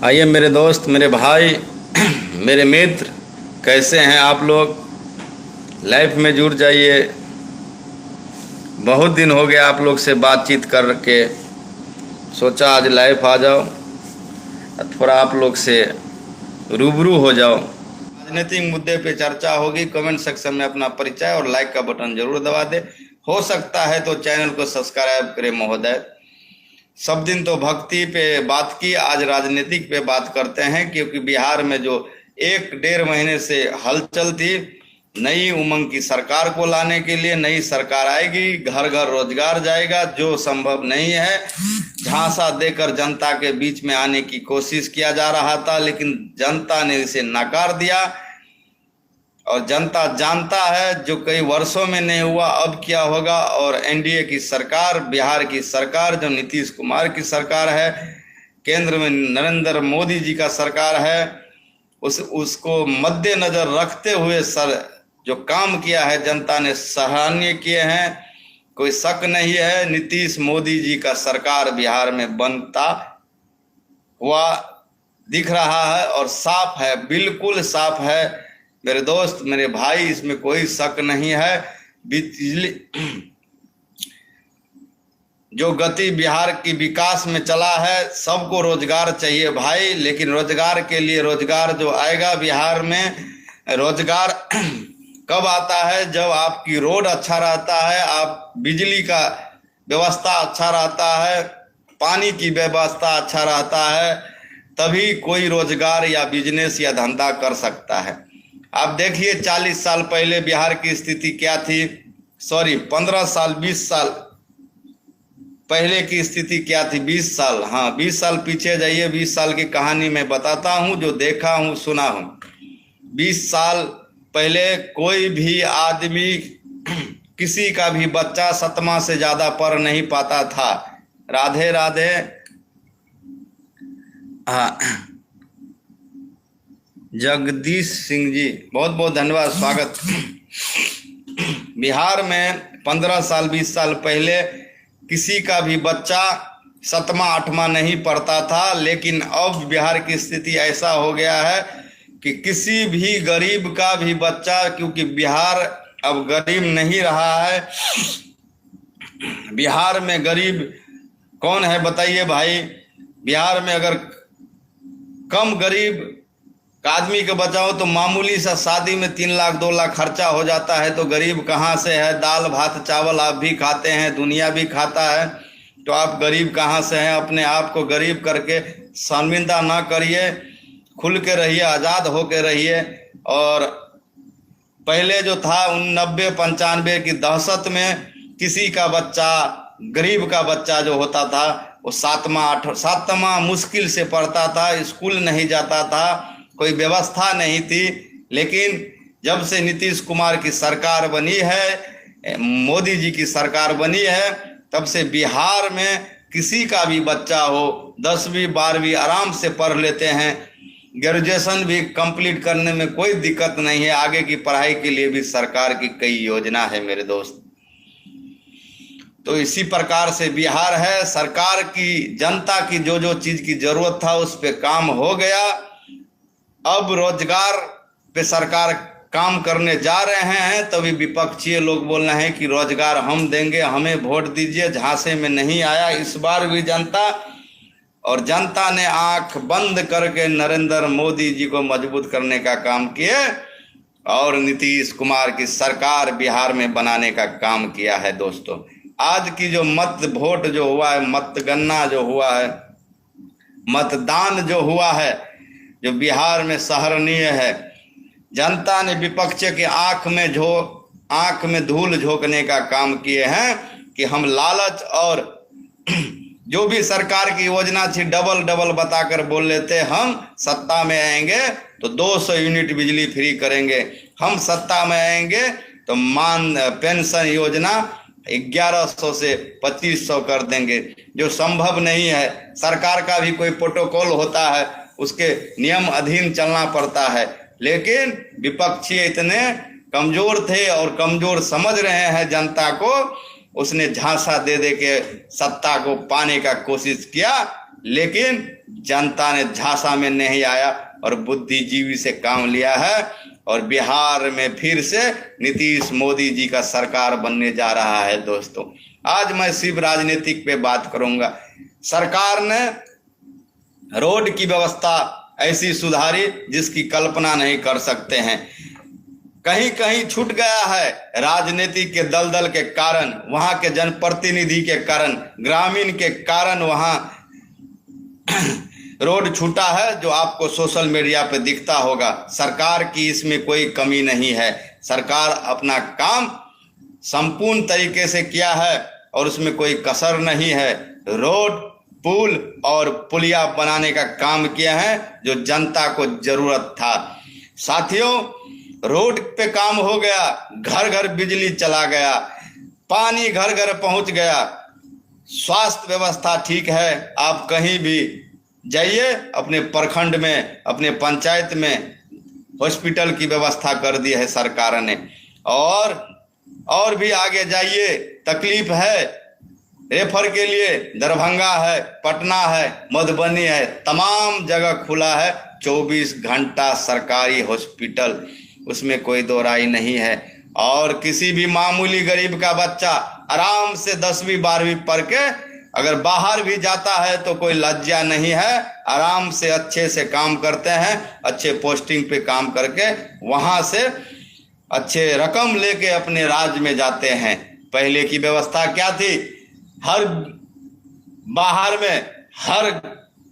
आइए मेरे दोस्त, मेरे भाई, मेरे मित्र, कैसे हैं आप लोग? लाइफ में जुड़ जाइए। बहुत दिन हो गया आप लोग से बातचीत करके, सोचा आज लाइफ आ जाओ, थोड़ा आप लोग से रूबरू हो जाओ। राजनीतिक मुद्दे पे चर्चा होगी। कमेंट सेक्शन में अपना परिचय और लाइक का बटन जरूर दबा दे। हो सकता है तो चैनल को सब्सक्राइब करें महोदय। सब दिन तो भक्ति पे बात की, आज राजनीतिक पे बात करते हैं, क्योंकि बिहार में जो 1-1.5 महीने से हलचल थी, नई उमंग की सरकार को लाने के लिए, नई सरकार आएगी, घर घर रोजगार जाएगा, जो संभव नहीं है। झांसा देकर जनता के बीच में आने की कोशिश किया जा रहा था, लेकिन जनता ने इसे नकार दिया। और जनता जानता है जो कई वर्षों में नहीं हुआ अब क्या होगा। और एनडीए की सरकार, बिहार की सरकार जो नीतीश कुमार की सरकार है, केंद्र में नरेंद्र मोदी जी का सरकार है, उसको मद्देनजर रखते हुए जो काम किया है जनता ने सराहनीय किए हैं। कोई शक नहीं है, नीतीश मोदी जी का सरकार बिहार में बनता हुआ दिख रहा है और साफ है, बिल्कुल साफ है मेरे दोस्त, मेरे भाई, इसमें कोई शक नहीं है। बिजली जो गति बिहार की विकास में चला है, सबको रोजगार चाहिए भाई, लेकिन रोजगार के लिए रोजगार जो आएगा बिहार में, रोजगार कब आता है? जब आपकी रोड अच्छा रहता है, आप बिजली का व्यवस्था अच्छा रहता है, पानी की व्यवस्था अच्छा रहता है, तभी कोई रोजगार या बिजनेस या धंधा कर सकता है। आप देखिए 40 साल पहले बिहार की स्थिति क्या थी, सॉरी 15 साल 20 साल पहले की स्थिति क्या थी, 20 साल, हाँ 20 साल पीछे जाइए। 20 साल की कहानी मैं बताता हूँ, जो देखा हूँ सुना हूँ। 20 साल पहले कोई भी आदमी, किसी का भी बच्चा 7वां से ज्यादा पढ़ नहीं पाता था। राधे राधे। हाँ, जगदीश सिंह जी बहुत बहुत धन्यवाद, स्वागत। बिहार में 15 साल 20 साल पहले किसी का भी बच्चा 7वां 8वां नहीं पढ़ता था, लेकिन अब बिहार की स्थिति ऐसा हो गया है कि किसी भी गरीब का भी बच्चा, क्योंकि बिहार अब गरीब नहीं रहा है। बिहार में गरीब कौन है बताइए भाई? बिहार में अगर कम गरीब का आदमी के बचाओ तो मामूली सा शादी में 3 लाख 2 लाख खर्चा हो जाता है, तो गरीब कहाँ से है? दाल भात चावल आप भी खाते हैं, दुनिया भी खाता है, तो आप गरीब कहाँ से हैं? अपने आप को गरीब करके शर्मिंदा ना करिए, खुल के रहिए, आज़ाद होके रहिए। और पहले जो था 90-95 की दहशत में, किसी का बच्चा, गरीब का बच्चा जो होता था, वो 7वां मुश्किल से पढ़ता था, स्कूल नहीं जाता था, कोई व्यवस्था नहीं थी। लेकिन जब से नीतीश कुमार की सरकार बनी है, मोदी जी की सरकार बनी है, तब से बिहार में किसी का भी बच्चा हो 10वीं 12वीं आराम से पढ़ लेते हैं। ग्रेजुएशन भी कंप्लीट करने में कोई दिक्कत नहीं है। आगे की पढ़ाई के लिए भी सरकार की कई योजना है मेरे दोस्त। तो इसी प्रकार से बिहार है, सरकार की, जनता की जो जो चीज की जरूरत था उस पे काम हो गया। अब रोजगार पे सरकार काम करने जा रहे हैं, तभी विपक्षी लोग बोल रहे हैं कि रोजगार हम देंगे, हमें वोट दीजिए। झांसे में नहीं आया इस बार भी जनता, और जनता ने आंख बंद करके नरेंद्र मोदी जी को मजबूत करने का काम किए और नीतीश कुमार की सरकार बिहार में बनाने का काम किया है दोस्तों। आज की जो मत वोट जो हुआ है, मतगणना जो हुआ है, मतदान जो हुआ है, जो बिहार में सराहनीय है। जनता ने विपक्ष के आंख में धूल झोंकने का काम किए हैं कि हम लालच और जो भी सरकार की योजना थी डबल बताकर बोल लेते, हम सत्ता में आएंगे तो 200 यूनिट बिजली फ्री करेंगे, हम सत्ता में आएंगे तो पेंशन योजना 1100 से 2500 कर देंगे, जो संभव नहीं है। सरकार का भी कोई प्रोटोकॉल होता है, उसके नियम अधीन चलना पड़ता है। लेकिन विपक्षी इतने कमजोर थे और कमजोर समझ रहे हैं जनता को, उसने झांसा दे के सत्ता को पाने का कोशिश किया लेकिन जनता ने झांसा में नहीं आया और बुद्धिजीवी से काम लिया है और बिहार में फिर से नीतीश मोदी जी का सरकार बनने जा रहा है। दोस्तों, आज मैं सिर्फ राजनीतिक पे बात करूंगा। सरकार ने रोड की व्यवस्था ऐसी सुधारी जिसकी कल्पना नहीं कर सकते हैं। कहीं कहीं छूट गया है राजनीति के दलदल के कारण, वहां के जनप्रतिनिधि के कारण, ग्रामीण के कारण वहां रोड छूटा है, जो आपको सोशल मीडिया पे दिखता होगा। सरकार की इसमें कोई कमी नहीं है। सरकार अपना काम संपूर्ण तरीके से किया है और उसमें कोई कसर नहीं है। रोड, पुल और पुलिया बनाने का काम किया है जो जनता को जरूरत था। साथियों, रोड पे काम हो गया, घर घर बिजली चला गया, पानी घर घर पहुंच गया, स्वास्थ्य व्यवस्था ठीक है। आप कहीं भी जाइए, अपने प्रखंड में, अपने पंचायत में हॉस्पिटल की व्यवस्था कर दी है सरकार ने। और भी आगे जाइए, तकलीफ है रेफर के लिए, दरभंगा है, पटना है, मधुबनी है, तमाम जगह खुला है 24 घंटा सरकारी हॉस्पिटल, उसमें कोई दो राय नहीं है। और किसी भी मामूली गरीब का बच्चा आराम से 10वीं 12वीं पढ़ के अगर बाहर भी जाता है तो कोई लज्जा नहीं है, आराम से अच्छे से काम करते हैं, अच्छे पोस्टिंग पे काम करके वहां से अच्छे रकम लेके अपने राज्य में जाते हैं। पहले की व्यवस्था क्या थी? हर बाहर में, हर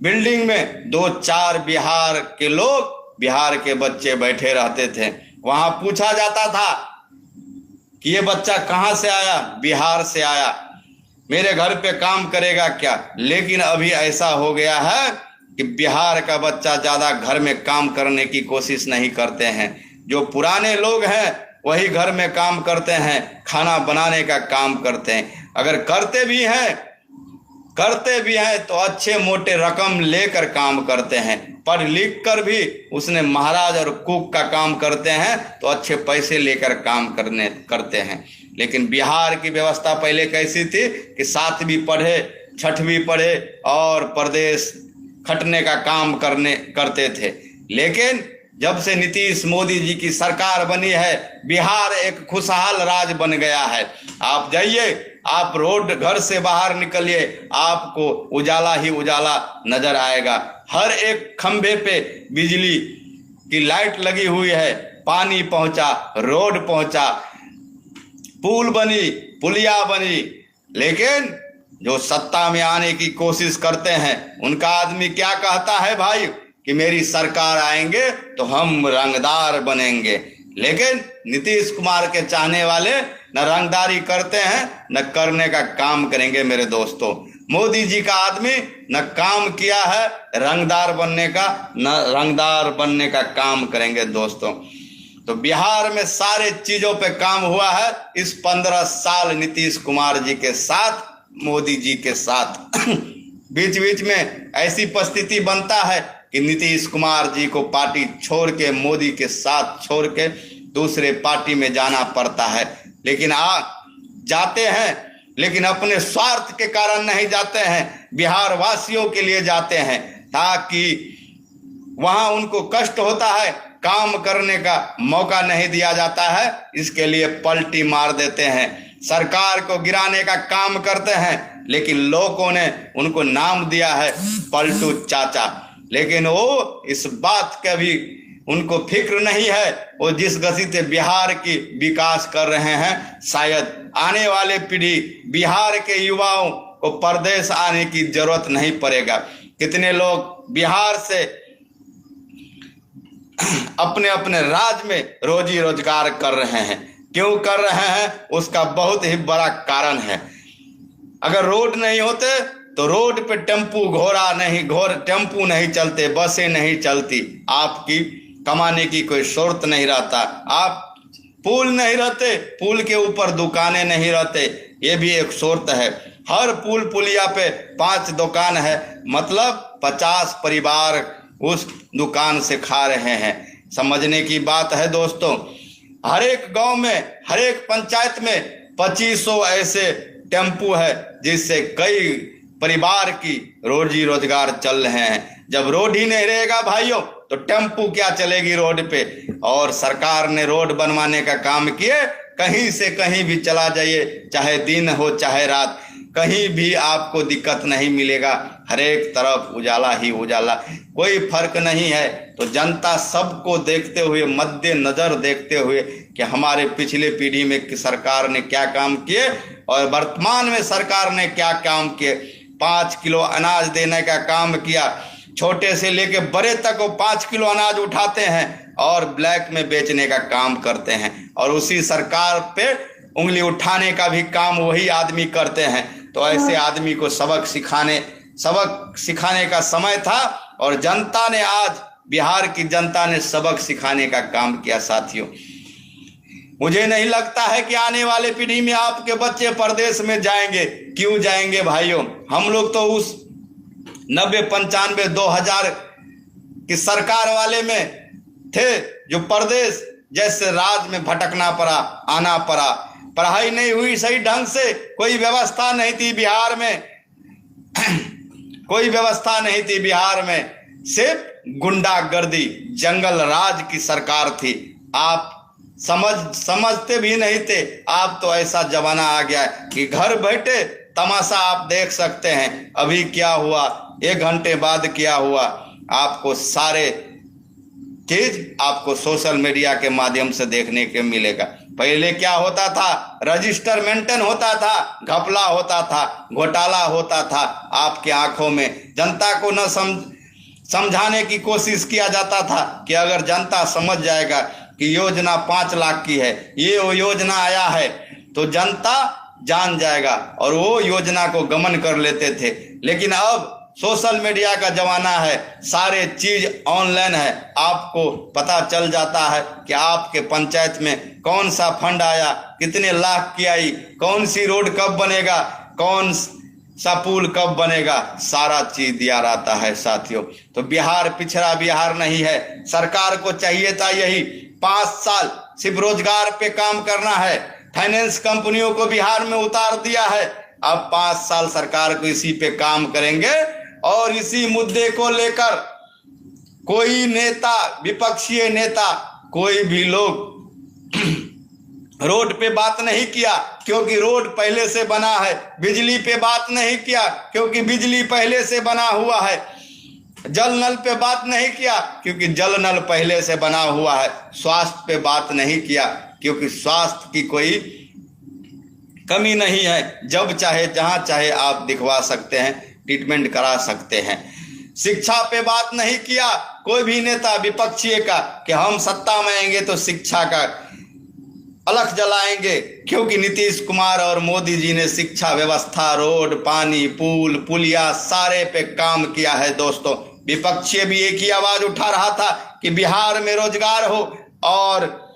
बिल्डिंग में 2-4 बिहार के लोग, बिहार के बच्चे बैठे रहते थे। वहां पूछा जाता था कि ये बच्चा कहाँ से आया? बिहार से आया, मेरे घर पे काम करेगा क्या? लेकिन अभी ऐसा हो गया है कि बिहार का बच्चा ज्यादा घर में काम करने की कोशिश नहीं करते हैं। जो पुराने लोग हैं वही घर में काम करते हैं, खाना बनाने का काम करते हैं। अगर करते भी हैं तो अच्छे मोटे रकम लेकर काम करते हैं। पढ़ लिख कर भी उसने महाराज और कुक का काम करते हैं तो अच्छे पैसे लेकर काम करते हैं। लेकिन बिहार की व्यवस्था पहले कैसी थी कि 7वीं पढ़े, 6वीं पढ़े और प्रदेश खटने का काम करते थे। लेकिन जब से नीतीश मोदी जी की सरकार बनी है, बिहार एक खुशहाल राज्य बन गया है। आप जाइए, आप रोड, घर से बाहर निकलिए, आपको उजाला ही उजाला नजर आएगा। हर एक खंभे पे बिजली की लाइट लगी हुई है, पानी पहुंचा, रोड पहुंचा, पुल बनी, पुलिया बनी। लेकिन जो सत्ता में आने की कोशिश करते हैं उनका आदमी क्या कहता है भाई कि मेरी सरकार आएंगे तो हम रंगदार बनेंगे। लेकिन नीतीश कुमार के चाहने वाले न रंगदारी करते हैं न करने का काम करेंगे। मेरे दोस्तों, मोदी जी का आदमी न काम किया है रंगदार बनने का, न रंगदार बनने का काम करेंगे। दोस्तों, तो बिहार में सारे चीजों पे काम हुआ है इस 15 साल नीतीश कुमार जी के साथ, मोदी जी के साथ। बीच बीच में ऐसी परिस्थिति बनता है कि नीतीश कुमार जी को पार्टी छोड़ के, मोदी के साथ छोड़ के दूसरे पार्टी में जाना पड़ता है। लेकिन जाते हैं, लेकिन अपने स्वार्थ के कारण नहीं जाते हैं, बिहार वासियों के लिए जाते हैं, ताकि वहां उनको कष्ट होता है, काम करने का मौका नहीं दिया जाता है, इसके लिए पलटी मार देते हैं, सरकार को गिराने का काम करते हैं। लेकिन लोगों ने उनको नाम दिया है पलटू चाचा। लेकिन वो इस बात का भी उनको फिक्र नहीं है। वो जिस गति से बिहार की विकास कर रहे हैं, शायद आने वाले पीढ़ी बिहार के युवाओं को परदेश आने की जरूरत नहीं पड़ेगा। कितने लोग बिहार से अपने अपने राज्य में रोजी रोजगार कर रहे हैं। क्यों कर रहे हैं? उसका बहुत ही बड़ा कारण है। अगर रोड नहीं होते तो रोड पे टेम्पू टेम्पू नहीं चलते, बसें नहीं चलती, आपकी कमाने की कोई शर्त नहीं रहता। आप पुल नहीं रहते, पुल के ऊपर दुकानें नहीं रहते, ये भी एक शर्त है। हर पुल पुलिया पे 5 दुकान है, मतलब 50 परिवार उस दुकान से खा रहे हैं। समझने की बात है दोस्तों। हर एक गांव में, हर एक पंचायत में 2500 ऐसे टेम्पू है जिससे कई परिवार की रोजी रोजगार चल रहे हैं। जब रोड ही नहीं रहेगा भाइयों तो टेम्पू क्या चलेगी रोड पे। और सरकार ने रोड बनवाने का काम किए, कहीं से कहीं भी चला जाइए, चाहे दिन हो चाहे रात, कहीं भी आपको दिक्कत नहीं मिलेगा। हर एक तरफ उजाला ही उजाला, कोई फर्क नहीं है। तो जनता सबको देखते हुए, मद्देनजर देखते हुए कि हमारे पिछले पीढ़ी में कि सरकार ने क्या काम किए और वर्तमान में सरकार ने क्या काम किए। 5 किलो अनाज देने का काम किया, छोटे से लेके बड़े तक वो 5 किलो अनाज उठाते हैं और ब्लैक में बेचने का काम करते हैं। और उसी सरकार पे उंगली उठाने का भी काम वही आदमी करते हैं। तो ऐसे आदमी को सबक सिखाने का समय था और जनता ने, आज बिहार की जनता ने सबक सिखाने का काम किया। साथियों, मुझे नहीं लगता है कि आने वाले पीढ़ी में आपके बच्चे परदेश में जाएंगे। क्यों जाएंगे भाइयों? हम लोग तो उस 90, 95, 2000 की सरकार वाले में थे जो परदेश जैसे राज में भटकना पड़ा, आना पड़ा। पढ़ाई नहीं हुई सही ढंग से, कोई व्यवस्था नहीं थी बिहार में कोई व्यवस्था नहीं थी बिहार में, सिर्फ गुंडागर्दी, जंगल राज की सरकार थी। आप समझते भी नहीं थे। आप तो ऐसा जमाना आ गया है कि घर बैठे तमाशा आप देख सकते हैं। अभी क्या हुआ, 1 घंटे बाद क्या हुआ, आपको सारे चीज आपको सोशल मीडिया के माध्यम से देखने के मिलेगा। पहले क्या होता था, रजिस्टर मेंटेन होता था, घपला होता था, घोटाला होता था आपके आंखों में। जनता को न समझाने की कोशिश किया जाता था कि अगर जनता समझ जाएगा कि योजना 5 लाख की है, ये वो योजना आया है, तो जनता जान जाएगा और वो योजना को गमन कर लेते थे। लेकिन अब सोशल मीडिया का जमाना है, सारे चीज ऑनलाइन है। आपको पता चल जाता है कि आपके पंचायत में कौन सा फंड आया, कितने लाख की आई, कौन सी रोड कब बनेगा, कौन सा पुल कब बनेगा, सारा चीज दिया रहता है। साथियों, तो बिहार पिछड़ा बिहार नहीं है। सरकार को चाहिए था यही 5 साल सिर्फ रोजगार पे काम करना है। फाइनेंस कंपनियों को बिहार में उतार दिया है। अब 5 साल सरकार को इसी पे काम करेंगे और इसी मुद्दे को लेकर कोई नेता, विपक्षी नेता, कोई भी लोग रोड पे बात नहीं किया क्योंकि रोड पहले से बना है। बिजली पे बात नहीं किया क्योंकि बिजली पहले से बना हुआ है। जल नल पे बात नहीं किया क्योंकि जल नल पहले से बना हुआ है। स्वास्थ्य पे बात नहीं किया क्योंकि स्वास्थ्य की कोई कमी नहीं है। जब चाहे जहां चाहे आप दिखवा सकते हैं, ट्रीटमेंट करा सकते हैं। शिक्षा पे बात नहीं किया कोई भी नेता विपक्षी का कि हम सत्ता में आएंगे तो शिक्षा का अलख जलाएंगे, क्योंकि नीतीश कुमार और मोदी जी ने शिक्षा व्यवस्था, रोड, पानी, पुल, पुलिया सारे पे काम किया है। दोस्तों, विपक्षी भी एक ही आवाज उठा रहा था कि बिहार में रोजगार हो, और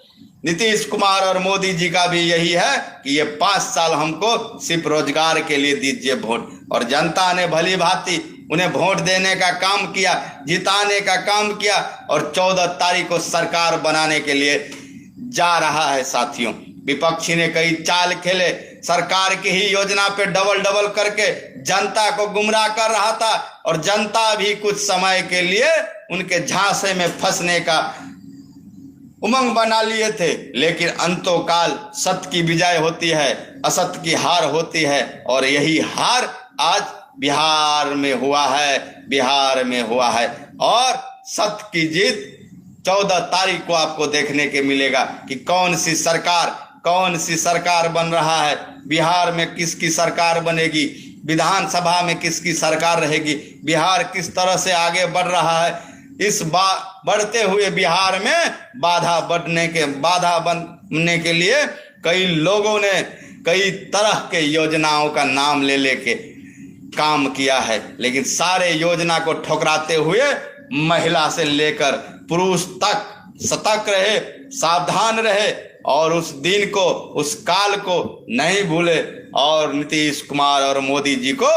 नीतीश कुमार और मोदी जी का भी यही है कि ये 5 साल हमको सिर्फ रोजगार के लिए दीजिए वोट। और जनता ने भली भांति उन्हें वोट देने का काम किया, जिताने का काम किया और 14 तारीख को सरकार बनाने के लिए जा रहा है। साथियों, विपक्षी ने कई चाल खेले, सरकार की ही योजना पे डबल करके जनता को गुमराह कर रहा था और जनता भी कुछ समय के लिए उनके झांसे में फंसने का उमंग बना लिए थे। लेकिन अंतोकाल सत्य की विजय होती है, असत्य की हार होती है, और यही हार आज बिहार में हुआ है, बिहार में हुआ है। और सत्य की जीत 14 तारीख को आपको देखने के मिलेगा कि कौन सी सरकार बन रहा है, बिहार में किसकी सरकार बनेगी, विधानसभा में किसकी सरकार रहेगी, बिहार किस तरह से आगे बढ़ रहा है। इस बढ़ते हुए बिहार में बाधा बनने के लिए कई लोगों ने कई तरह के योजनाओं का नाम ले लेके काम किया है, लेकिन सारे योजना को ठुकराते हुए महिला से लेकर पुरुष तक सतर्क रहे, सावधान रहे और उस दिन को, उस काल को नहीं भूले और नीतीश कुमार और मोदी जी को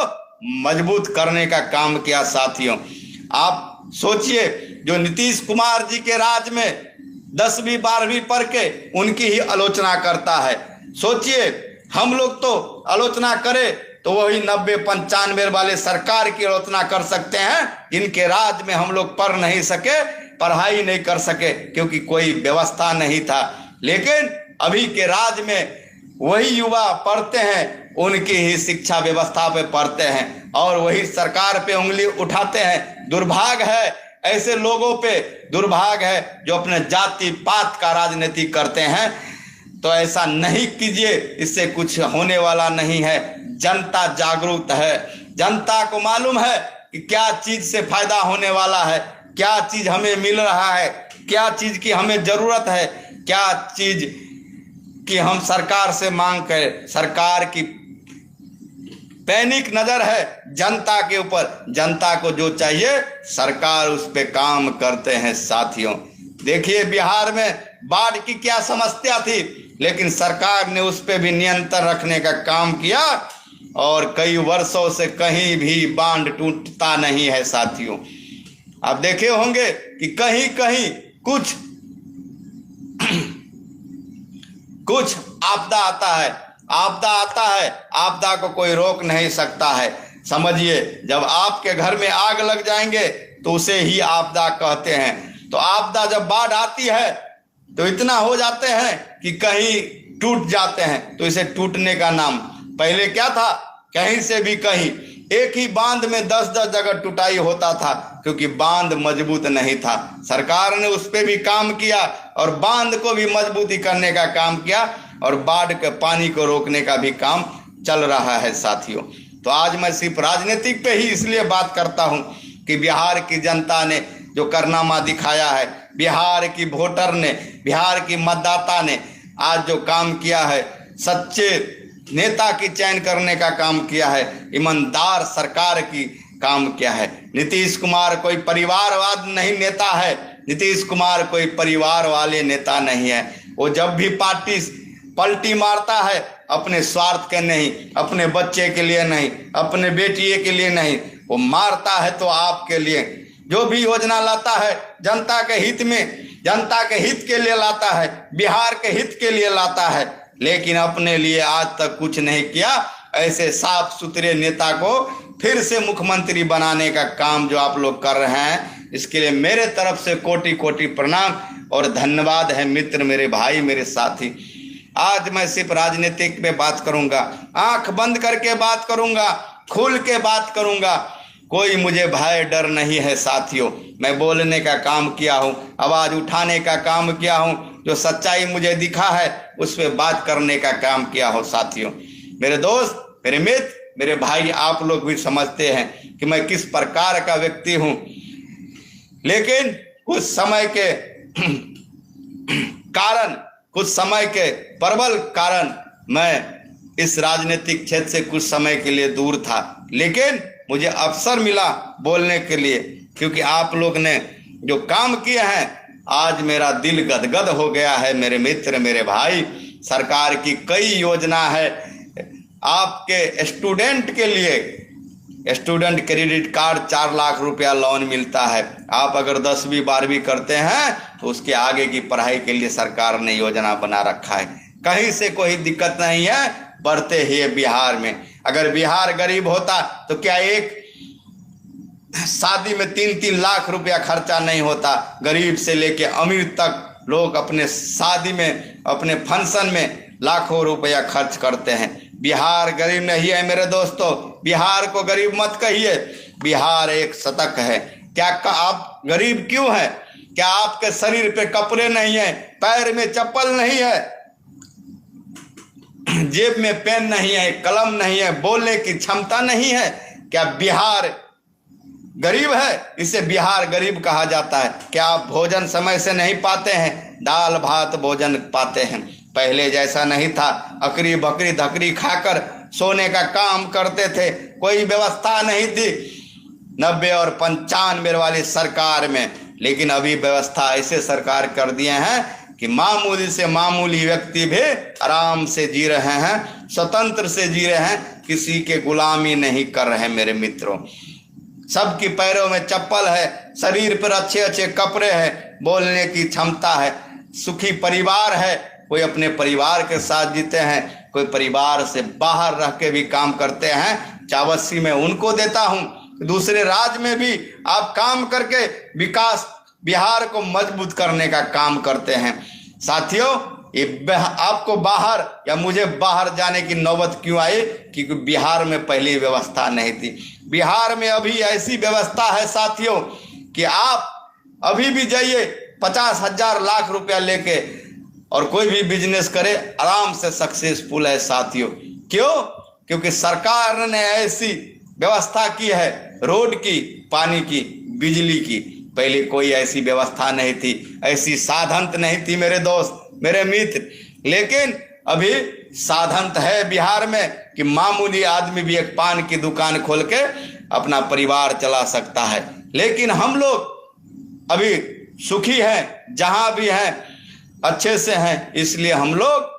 मजबूत करने का काम किया। साथियों, आप सोचिए, जो नीतीश कुमार जी के राज में 10वीं 12वीं पढ़ के उनकी ही आलोचना करता है। सोचिए, हम लोग तो आलोचना करें तो वही 90-95 वाले सरकार की आलोचना कर सकते हैं। इनके राज में हम लोग पढ़ नहीं सके, पढ़ाई नहीं कर सके, क्योंकि कोई व्यवस्था नहीं था। लेकिन अभी के राज में वही युवा पढ़ते हैं, उनकी ही शिक्षा व्यवस्था पे पढ़ते हैं और वही सरकार पे उंगली उठाते हैं। दुर्भाग्य है ऐसे लोगों पे, दुर्भाग्य है जो अपने जाति पात का राजनीति करते हैं। तो ऐसा नहीं कीजिए, इससे कुछ होने वाला नहीं है। जनता जागरूक है, जनता को मालूम है कि क्या चीज से फायदा होने वाला है, क्या चीज हमें मिल रहा है, क्या चीज की हमें जरूरत है, क्या चीज की हम सरकार से मांग करें। सरकार की पैनिक नजर है जनता के ऊपर, जनता को जो चाहिए सरकार उस पे काम करते हैं। साथियों देखिए, बिहार में बाढ़ की क्या समस्या थी, लेकिन सरकार ने उस पे भी नियंत्रण रखने का काम किया और कई वर्षों से कहीं भी बांध टूटता नहीं है। साथियों आप देखे होंगे कि कहीं कहीं कुछ आपदा आता है, आपदा को कोई रोक नहीं सकता है। समझिए, जब आपके घर में आग लग जाएंगे तो उसे ही आपदा कहते हैं। तो आपदा जब बाढ़ आती है तो इतना हो जाते हैं कि कहीं टूट जाते हैं, तो इसे टूटने का नाम। पहले क्या था, कहीं से भी कहीं एक ही बांध में 10-10 जगह टूटाई होता था, क्योंकि बांध मजबूत नहीं था। सरकार ने उस पर भी काम किया और बांध को भी मजबूती करने का काम किया और बाढ़ के पानी को रोकने का भी काम चल रहा है। साथियों तो आज मैं सिर्फ राजनीतिक पे ही इसलिए बात करता हूं कि बिहार की जनता ने जो कारनामा दिखाया है, बिहार की वोटर ने, बिहार की मतदाता ने आज जो काम किया है, सच्चे नेता की चयन करने का काम किया है, ईमानदार सरकार की काम किया है। नीतीश कुमार कोई परिवारवाद नहीं नेता है, नीतीश कुमार कोई परिवार वाले नेता नहीं है। वो जब भी पार्टी पलटी मारता है अपने स्वार्थ के नहीं, अपने बच्चे के लिए नहीं, अपने बेटिए के लिए नहीं, वो मारता है तो आपके लिए। जो भी योजना लाता है जनता के हित में, जनता के हित के लिए लाता है, बिहार के हित के लिए लाता है, लेकिन अपने लिए आज तक कुछ नहीं किया। ऐसे साफ सुथरे नेता को फिर से मुख्यमंत्री बनाने का काम जो आप लोग कर रहे हैं, इसके लिए मेरे तरफ से कोटि कोटि प्रणाम और धन्यवाद है। मित्र, मेरे भाई, मेरे साथी, आज मैं सिर्फ राजनीतिक पे बात करूंगा, आंख बंद करके बात करूंगा, खुल के बात करूंगा। कोई मुझे भय डर नहीं है। साथियों मैं बोलने का काम किया हूं, आवाज उठाने का काम किया हूं, जो सच्चाई मुझे दिखा है उस पर बात करने का काम किया हो। साथियों मेरे दोस्त, मेरे मित्र, मेरे भाई, आप लोग भी समझते हैं कि मैं किस प्रकार का व्यक्ति हूं। लेकिन कुछ समय के कारण, कुछ समय के प्रबल कारण मैं इस राजनीतिक क्षेत्र से कुछ समय के लिए दूर था, लेकिन मुझे अवसर मिला बोलने के लिए, क्योंकि आप लोग ने जो काम किए हैं आज मेरा दिल गदगद हो गया है। मेरे मित्र, मेरे भाई, सरकार की कई योजना है आपके स्टूडेंट के लिए। स्टूडेंट क्रेडिट कार्ड 4 लाख रुपया लोन मिलता है। आप अगर 10वीं 12वीं करते हैं तो उसके आगे की पढ़ाई के लिए सरकार ने योजना बना रखा है। कहीं से कोई दिक्कत नहीं है, बढ़ते ही बिहार में। अगर बिहार गरीब होता तो क्या एक शादी में 3-3 लाख रुपया खर्चा नहीं होता। गरीब से लेके अमीर तक लोग अपने शादी में, अपने फंक्शन में लाखों रुपया खर्च करते हैं। बिहार गरीब नहीं है मेरे दोस्तों, बिहार को गरीब मत कहिए। बिहार एक शतक है। क्या आप गरीब क्यों है? क्या आपके शरीर पे कपड़े नहीं है, पैर में चप्पल नहीं है, जेब में पेन नहीं है, कलम नहीं है, बोलने की क्षमता नहीं है? क्या बिहार गरीब है? इसे बिहार गरीब कहा जाता है। क्या आप भोजन समय से नहीं पाते हैं? दाल भात भोजन पाते हैं। पहले जैसा नहीं था, अकरी बकरी धकरी खाकर सोने का काम करते थे, कोई व्यवस्था नहीं थी 90 और 95 वाली सरकार में। लेकिन अभी व्यवस्था ऐसे सरकार कर दिए हैं कि मामूली से मामूली व्यक्ति भी आराम से जी रहे हैं, स्वतंत्र से जी रहे हैं, किसी के गुलामी नहीं कर रहे हैं। मेरे मित्रों, सबकी पैरों में चप्पल है, शरीर पर अच्छे अच्छे कपड़े हैं, बोलने की क्षमता है, सुखी परिवार है। कोई अपने परिवार के साथ जीते हैं, कोई परिवार से बाहर रह के भी काम करते हैं, चावस्सी में उनको देता हूं। दूसरे राज्य में भी आप काम करके विकास बिहार को मजबूत करने का काम करते हैं। साथियों, ये आपको बाहर या मुझे बाहर जाने की नौबत क्यों आई? क्योंकि बिहार में पहले व्यवस्था नहीं थी। बिहार में अभी ऐसी व्यवस्था है साथियों कि आप अभी भी जाइए 50,000 लाख रुपया लेके और कोई भी बिजनेस करे, आराम से सक्सेसफुल है साथियों। क्यों? क्योंकि सरकार ने ऐसी व्यवस्था की है, रोड की, पानी की, बिजली की। पहले कोई ऐसी व्यवस्था नहीं थी, ऐसी साधन नहीं थी मेरे दोस्त, मेरे मित्र। लेकिन अभी साधन है बिहार में कि मामूली आदमी भी एक पान की दुकान खोल के अपना परिवार चला सकता है। लेकिन हम लोग अभी सुखी हैं, जहां भी हैं अच्छे से हैं, इसलिए हम लोग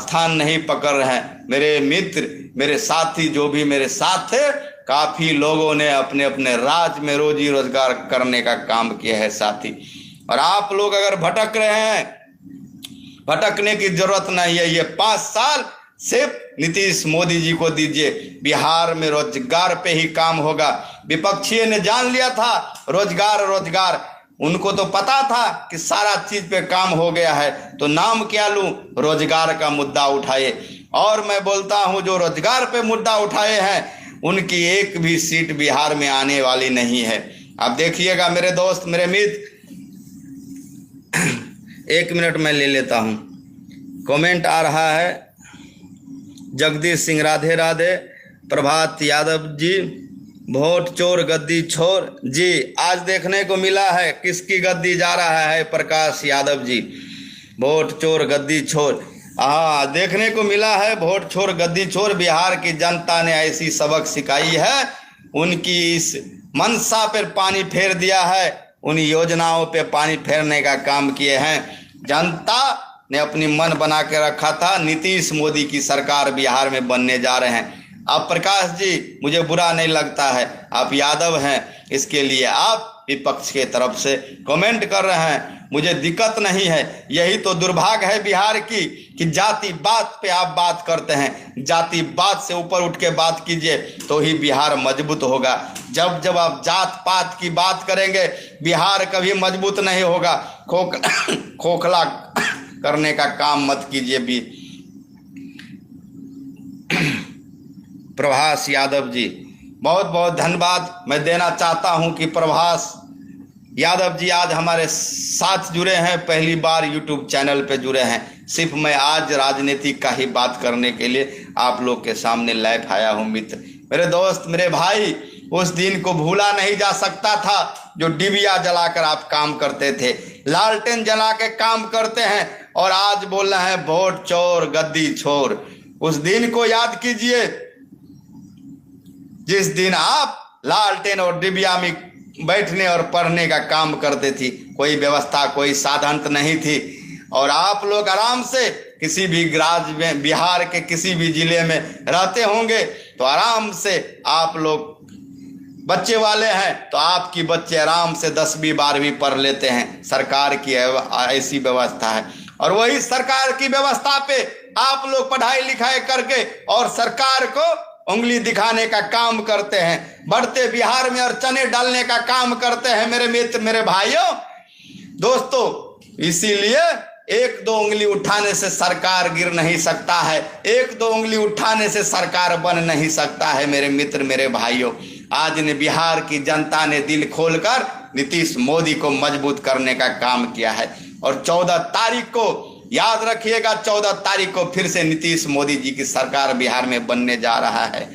स्थान नहीं पकड़ रहे हैं। मेरे मित्र, मेरे साथी जो भी मेरे साथ थे, काफी लोगों ने अपने अपने राज्य में रोजी रोजगार करने का काम किया है साथी। और आप लोग अगर भटक रहे हैं, भटकने की जरूरत नहीं है। ये 5 साल सिर्फ नीतीश मोदी जी को दीजिए, बिहार में रोजगार पे ही काम होगा। विपक्षी ने जान लिया था रोजगार रोजगार, उनको तो पता था कि सारा चीज पे काम हो गया है, तो नाम क्या लूं? रोजगार का मुद्दा उठाए। और मैं बोलता हूं जो रोजगार पे मुद्दा उठाए हैं उनकी एक भी सीट बिहार में आने वाली नहीं है। आप देखिएगा मेरे दोस्त, मेरे मित्र। 1 मिनट मैं ले लेता हूं। कमेंट आ रहा है, जगदीश सिंह राधे राधे। प्रभात यादव जी, वोट चोर गद्दी छोर जी, आज देखने को मिला है किसकी गद्दी जा रहा है। प्रकाश यादव जी, वोट चोर गद्दी छोर, हाँ देखने को मिला है वोट चोर गद्दी छोर। बिहार की जनता ने ऐसी सबक सिखाई है, उनकी इस मनसा पर पानी फेर दिया है, उन योजनाओं पे पानी फेरने का काम किए हैं। जनता ने अपनी मन बना के रखा था नीतीश मोदी की सरकार बिहार में बनने जा रहे हैं। आप प्रकाश जी, मुझे बुरा नहीं लगता है, आप यादव हैं, इसके लिए आप विपक्ष के तरफ से कमेंट कर रहे हैं, मुझे दिक्कत नहीं है। यही तो दुर्भाग्य है बिहार की कि जाति बात पे आप बात करते हैं। जाति बात से ऊपर उठ के बात कीजिए तो ही बिहार मजबूत होगा। जब जब आप जात पात की बात करेंगे बिहार कभी मजबूत नहीं होगा। खोखला करने का काम मत कीजिए भी। प्रभास यादव जी, बहुत बहुत धन्यवाद मैं देना चाहता हूं कि प्रभास यादव जी आज हमारे साथ जुड़े हैं, पहली बार यूट्यूब चैनल पे जुड़े हैं। सिर्फ मैं आज राजनीति का ही बात करने के लिए आप लोग के सामने लाइव आया हूं। मित्र, मेरे दोस्त, मेरे भाई, उस दिन को भूला नहीं जा सकता था जो डिबिया जलाकर आप काम करते थे, लालटेन जला के काम करते हैं, और आज बोल रहे हैं वोट चोर गद्दी छोर। उस दिन को याद कीजिए जिस दिन आप लालटेन और डिबिया में बैठने और पढ़ने का काम करते थी। कोई व्यवस्था, कोई साधन नहीं थी, और आप लोग आराम से किसी भी राज्य में, बिहार के किसी भी जिले में रहते होंगे तो आराम से आप लोग बच्चे वाले हैं तो आपकी बच्चे आराम से 10वीं 12वीं पढ़ लेते हैं। सरकार की ऐसी व्यवस्था है, और वही सरकार की व्यवस्था पे आप लोग पढ़ाई लिखाई करके और सरकार को उंगली दिखाने का काम करते हैं, बढ़ते बिहार में और चने डालने का काम करते हैं। मेरे मित्र, मेरे भाइयों, दोस्तों, इसीलिए 1-2 उंगली उठाने से सरकार गिर नहीं सकता है, 1-2 उंगली उठाने से सरकार बन नहीं सकता है। मेरे मित्र, मेरे भाइयों, आज ने बिहार की जनता ने दिल खोलकर नीतीश मोदी को मजबूत करने का काम किया है, और 14 तारीख को याद रखिएगा, 14 तारीख को फिर से नीतीश मोदी जी की सरकार बिहार में बनने जा रहा है।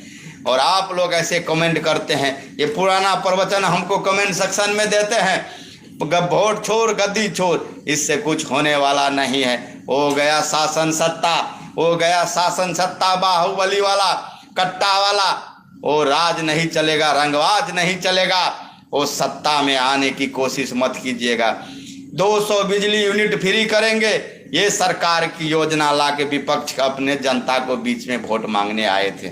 और आप लोग ऐसे कमेंट करते हैं, ये पुराना प्रवचन हमको कमेंट सेक्शन में देते हैं, वोट छोड़ गद्दी छोड़, इससे कुछ होने वाला नहीं है। हो गया शासन सत्ता, हो गया शासन सत्ता, बाहुबली वाला, कट्टा वाला, वो राज नहीं चलेगा, रंगवाज नहीं चलेगा। वो सत्ता में आने की कोशिश मत कीजिएगा। 200 बिजली यूनिट फ्री करेंगे, ये सरकार की योजना लाके विपक्ष अपने जनता को बीच में वोट मांगने आए थे।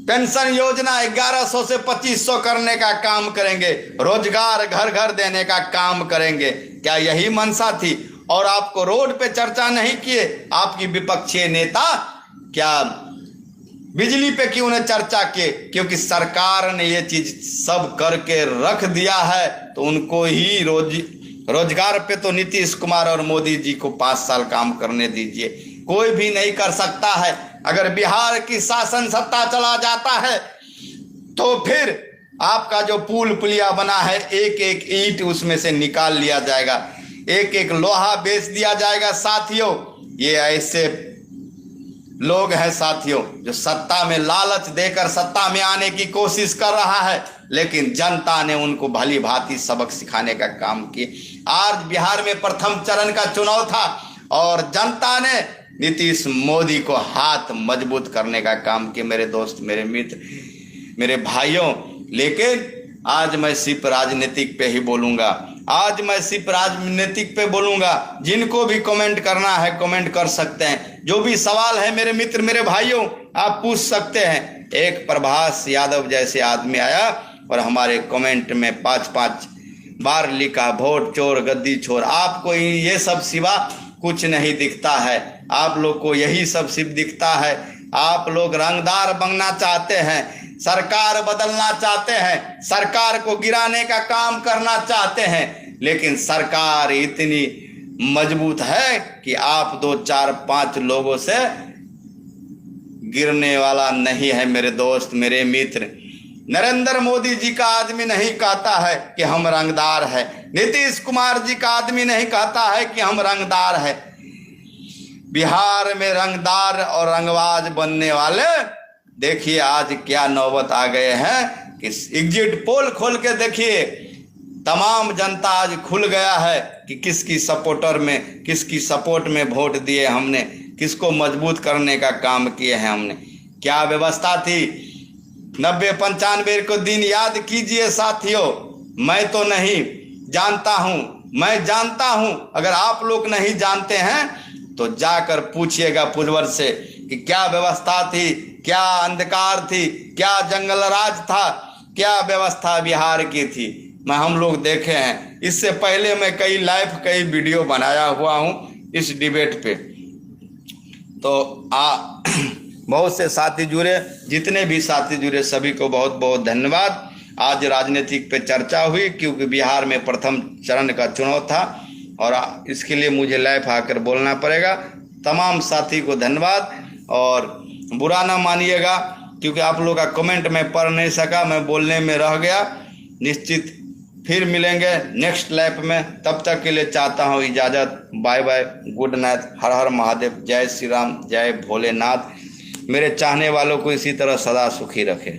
पेंशन योजना 1100 से 2500 करने का काम करेंगे, रोजगार घर घर देने का काम करेंगे। क्या यही मंशा थी? और आपको रोड पे चर्चा नहीं किए। आपकी विपक्षी नेता क्या बिजली पे क्यों ने चर्चा किए? क्योंकि सरकार ने ये चीज सब करके रख दिया है, तो उनको ही रोजगार पे तो नीतीश कुमार और मोदी जी को 5 साल काम करने दीजिए, कोई भी नहीं कर सकता है। अगर बिहार की शासन सत्ता चला जाता है तो फिर आपका जो पुल पुलिया बना है, एक एक ईंट उसमें से निकाल लिया जाएगा, एक एक लोहा बेच दिया जाएगा। साथियों, ये ऐसे लोग हैं साथियों जो सत्ता में लालच देकर सत्ता में आने की कोशिश कर रहा है, लेकिन जनता ने उनको भली भांति सबक सिखाने का काम किया। आज बिहार में प्रथम चरण का चुनाव था और जनता ने नीतीश मोदी को हाथ मजबूत करने का काम किया, मेरे दोस्त, मेरे मित्र, मेरे भाइयों। लेकिन आज मैं सिर्फ राजनीतिक पे ही बोलूंगा, आज मैं सिर्फ राजनीतिक पे बोलूंगा। जिनको भी कमेंट करना है कमेंट कर सकते हैं, जो भी सवाल है मेरे मित्र, मेरे भाइयों, आप पूछ सकते हैं। एक प्रभास यादव जैसे आदमी आया और हमारे कमेंट में 5-5 बार लिखा, वोट चोर, गद्दी छोर। आपको ये सब सिवा कुछ नहीं दिखता है, आप लोग को यही सब सिर्फ दिखता है। आप लोग रंगदार बनना चाहते हैं, सरकार बदलना चाहते हैं, सरकार को गिराने का काम करना चाहते हैं, लेकिन सरकार इतनी मजबूत है कि आप 2, 4, 5 लोगों से गिरने वाला नहीं है मेरे दोस्त, मेरे मित्र। नरेंद्र मोदी जी का आदमी नहीं कहता है कि हम रंगदार है, नीतीश कुमार जी का आदमी नहीं कहता है कि हम रंगदार है। बिहार में रंगदार और रंगबाज बनने वाले देखिए आज क्या नौबत आ गए हैं कि एग्जिट पोल खोल के देखिए, तमाम जनता आज खुल गया है कि किसकी सपोर्टर में, किसकी सपोर्ट में वोट दिए हमने, किसको मजबूत करने का काम किए हैं हमने। क्या व्यवस्था थी 90-95 को दिन याद कीजिए साथियों। मैं तो नहीं जानता हूं, मैं जानता हूं, अगर आप लोग नहीं जानते हैं तो जाकर पूछिएगा पूर्वज से कि क्या व्यवस्था थी, क्या अंधकार थी, क्या जंगल राज था, क्या व्यवस्था बिहार की थी। हम लोग देखे हैं। इससे पहले मैं कई वीडियो बनाया हुआ हूं इस डिबेट पे, तो बहुत से साथी जुड़े, जितने भी साथी जुड़े सभी को बहुत बहुत धन्यवाद। आज राजनीतिक पे चर्चा हुई क्योंकि बिहार में प्रथम चरण का चुनाव था और इसके लिए मुझे लाइव आकर बोलना पड़ेगा। तमाम साथी को धन्यवाद और बुरा ना मानिएगा क्योंकि आप लोग का कमेंट मैं पढ़ नहीं सका, मैं बोलने में रह गया। निश्चित फिर मिलेंगे नेक्स्ट लाइव में, तब तक के लिए चाहता हूँ इजाज़त। बाय बाय, गुड नाइट, हर हर महादेव, जय श्री राम, जय भोलेनाथ। मेरे चाहने वालों को इसी तरह सदा सुखी रखे।